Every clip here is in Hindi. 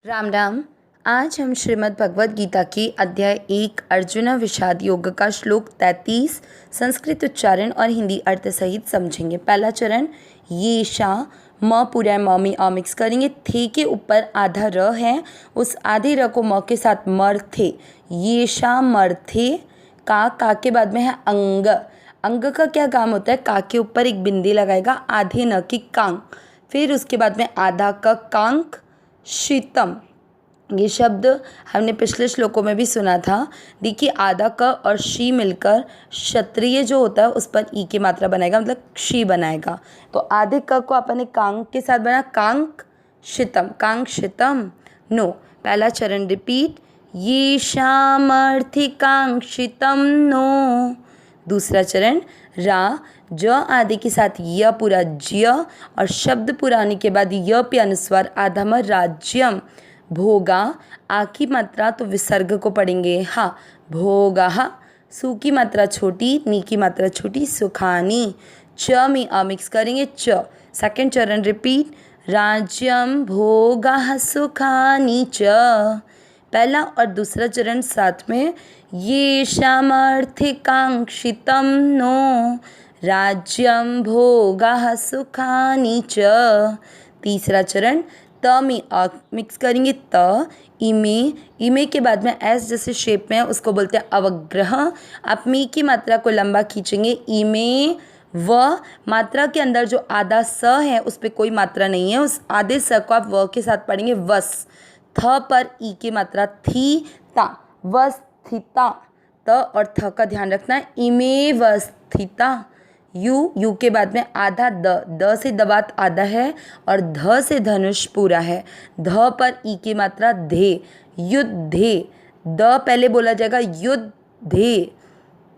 राम राम। आज हम श्रीमद् भगवद गीता की अध्याय 1 अर्जुन विषाद योग का श्लोक 33 संस्कृत उच्चारण और हिंदी अर्थ सहित समझेंगे। पहला चरण ये शा म पूरा म में अ मिक्स करेंगे। थे के ऊपर आधा र है, उस आधे र को म के साथ मर थे, ये शा मर थे। का के बाद में है अंग। अंग का क्या काम होता है? का के ऊपर एक बिंदी लगाएगा, आधे न की कांग। फिर उसके बाद में आधा का कांक शीतम। ये शब्द हमने पिछले श्लोकों में भी सुना था। देखिए आधा क और शी मिलकर क्षत्रिय जो होता है उस पर ई की मात्रा बनाएगा, मतलब शी बनाएगा। तो आधे क को अपन ने कांग के साथ बना कांक शितम, कांक शितम नो। पहला चरण रिपीट, ये शामर्थी कांक्षितम नो। दूसरा चरण रा ज आदि के साथ य पूरा ज्य और शब्द पूरा आने के बाद य पे अनुस्वार आधम राज्यम। भोगा आ की मात्रा तो विसर्ग को पढ़ेंगे हा, भोगा। सु की मात्रा छोटी, नी की मात्रा छोटी, सुखानी। च में आ मिक्स करेंगे च। सेकंड चरण रिपीट, राज्यम भोगा सुखानी च। पहला और दूसरा चरण साथ में, ये सामर्थ्यकांक्षितम नो राज्यम भोगा सुखानी च। तीसरा चरण त में अ मिक्स करेंगे त, इमे के बाद में एस जैसे शेप में है उसको बोलते हैं अवग्रह। आप मी की मात्रा को लंबा खींचेंगे, इमे व मात्रा के अंदर जो आधा स है उस पर कोई मात्रा नहीं है, उस आधे स को आप व के साथ पढ़ेंगे वस। थ पर ई की मात्रा थी ता, वस्थिता। त और थ का ध्यान रखना है, इमे वस्थिता। यू के बाद में आधा द से दबात आधा है और ध से धनुष पूरा है। ध पर ई की मात्रा धे, युद्धे। द पहले बोला जाएगा युद्धे।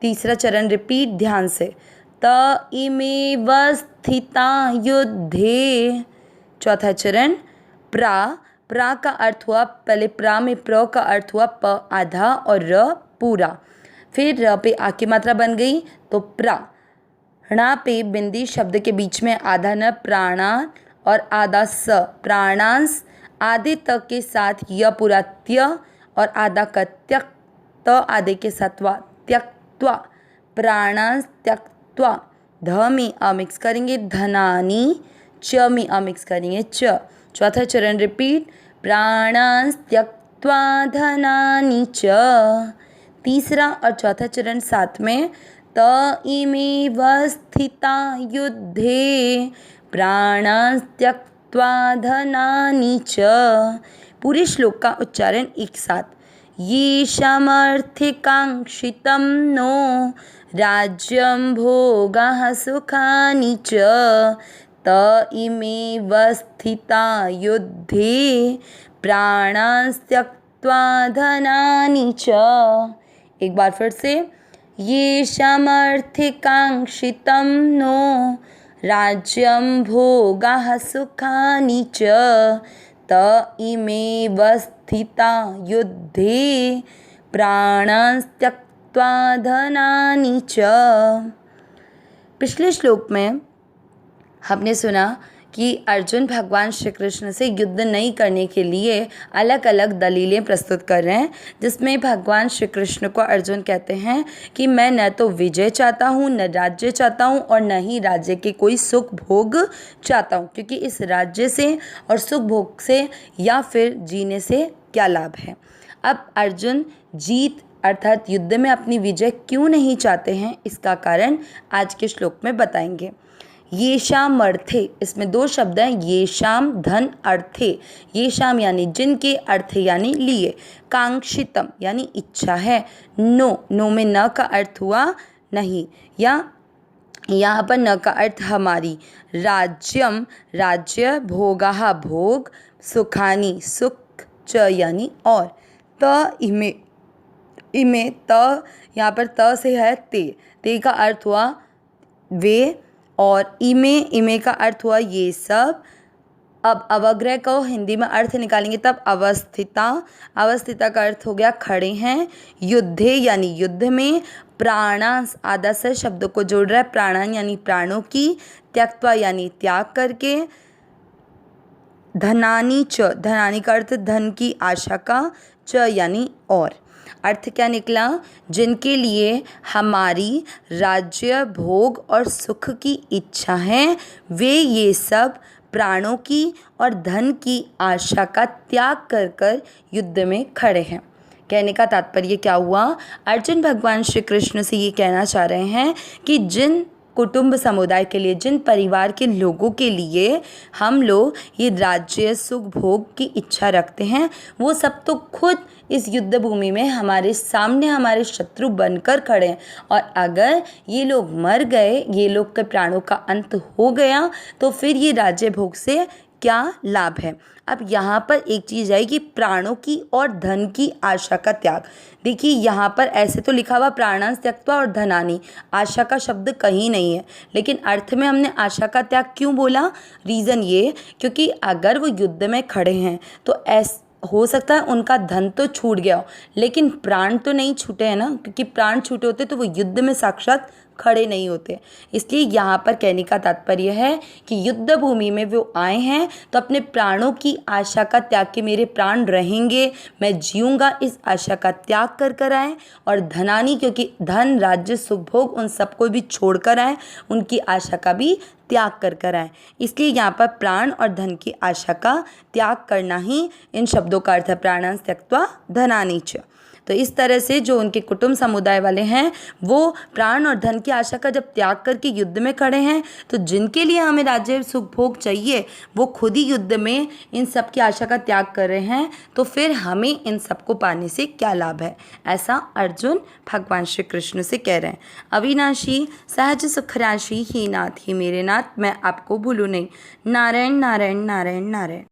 तीसरा चरण रिपीट ध्यान से, त इमे वस्थिता युद्धे। चौथा चरण प्रा का अर्थ हुआ, पहले प्रा में प्र का अर्थ हुआ प आधा और र पूरा। फिर र पे आ की मात्रा बन गई तो प्रा। णा पे बिंदी शब्द के बीच में आधा न प्राणा और आधा स प्राणांस। आधे तक के साथ य पूरा त्य और आधा का त्यक, त आधे के साथ वा त्यक्त्वा, प्राणांस त्यक्त्वा। ध में अ मिक्स करेंगे धनानी, च में अ मिक्स करेंगे च। चौथा चरण रिपीट, प्राणांस त्यक्त्वा धनानी च। तीसरा और चौथा चरण साथ में, त इमे वस्थिता युद्धे प्राणांस त्यक्त्वा धनानि च। पूरे श्लोक का उच्चारण एक साथ, ये सामर्थ्यकांक्षितम नो राज्यम भोगा सुखानि च त इमे वस्थिता युद्धे प्राणांस त्यक्त्वा धनानि च। एक बार फिर से, ये सामर्थ्यकांक्षितम नो राज्यम भोगा सुखानि च त इमे वस्थिता युद्धे प्राणांस त्यक्त्वा धनानि च। पिछले श्लोक में हमने सुना कि अर्जुन भगवान श्री कृष्ण से युद्ध नहीं करने के लिए अलग अलग दलीलें प्रस्तुत कर रहे हैं, जिसमें भगवान श्री कृष्ण को अर्जुन कहते हैं कि मैं न तो विजय चाहता हूँ, न राज्य चाहता हूँ और न ही राज्य के कोई सुख भोग चाहता हूँ, क्योंकि इस राज्य से और सुख भोग से या फिर जीने से क्या लाभ है। अब अर्जुन जीत अर्थात युद्ध में अपनी विजय क्यों नहीं चाहते हैं, इसका कारण आज के श्लोक में बताएंगे। ये शाम अर्थे, इसमें दो शब्द हैं, ये शाम धन अर्थे। ये शाम यानी जिनके, अर्थे यानी लिए। कांक्षितम यानी इच्छा है। नो में न का अर्थ हुआ नहीं, या यहाँ पर न का अर्थ हमारी। राज्यम राज्य, भोगा भोग, सुखानी सुख, च यानी और। त इमे त यहाँ पर त से है ते का अर्थ हुआ वे, और इमे का अर्थ हुआ ये सब। अब अवग्रह को हिंदी में अर्थ निकालेंगे तब अवस्थिता का अर्थ हो गया खड़े हैं। युद्धे यानी युद्ध में। प्राणांस आधा से शब्द को जोड़ रहा है, प्राणान यानी प्राणों की। त्यक्त्वा यानी त्याग करके। धनानी च, धनानी का अर्थ धन की आशा का, च यानी और। अर्थ क्या निकला? जिनके लिए हमारी राज्य भोग और सुख की इच्छा है वे ये सब प्राणों की और धन की आशा का त्याग कर कर युद्ध में खड़े हैं। कहने का तात्पर्य क्या हुआ? अर्जुन भगवान श्री कृष्ण से ये कहना चाह रहे हैं कि जिन कुटुंब समुदाय के लिए, जिन परिवार के लोगों के लिए हम लोग ये राज्य सुख भोग की इच्छा रखते हैं, वो सब तो खुद इस युद्ध भूमि में हमारे सामने हमारे शत्रु बनकर खड़े हैं। और अगर ये लोग मर गए, ये लोग के प्राणों का अंत हो गया, तो फिर ये राज्य भोग से क्या लाभ है। अब यहाँ पर एक चीज़ आई कि प्राणों की और धन की आशा का त्याग। देखिए यहाँ पर ऐसे तो लिखा हुआ प्राणांश त्यक्त्वा और धनानि, आशा का शब्द कहीं नहीं है, लेकिन अर्थ में हमने आशा का त्याग क्यों बोला? रीज़न ये, क्योंकि अगर वो युद्ध में खड़े हैं तो हो सकता है उनका धन तो छूट गया हो, लेकिन प्राण तो नहीं छूटे हैं ना, क्योंकि प्राण छूटे होते तो वो युद्ध में साक्षात खड़े नहीं होते। इसलिए यहाँ पर कहने का तात्पर्य है कि युद्ध भूमि में वो आए हैं तो अपने प्राणों की आशा का त्याग, के मेरे प्राण रहेंगे, मैं जीऊँगा, इस आशा का त्याग कर कर आए। और धनानी, क्योंकि धन राज्य सुख भोग उन सबको भी छोड़ कर आए, उनकी आशा का भी त्याग कर कर आए। इसलिए यहाँ पर प्राण और धन की आशा का त्याग करना ही इन शब्दों का अर्थ है, प्राणांश त्यक्त्वा धनानि च। तो इस तरह से जो उनके कुटुंब समुदाय वाले हैं वो प्राण और धन की आशा का जब त्याग करके युद्ध में खड़े हैं, तो जिनके लिए हमें राज्य सुख भोग चाहिए वो खुद ही युद्ध में इन सब की आशा का त्याग कर रहे हैं, तो फिर हमें इन सबको पाने से क्या लाभ है, ऐसा अर्जुन भगवान श्री कृष्ण से कह रहे हैं। अविनाशी सहज सुख राशि ही नाथ, ही मेरे नाथ मैं आपको भूलूँ नहीं। नारायण नारायण नारायण नारायण।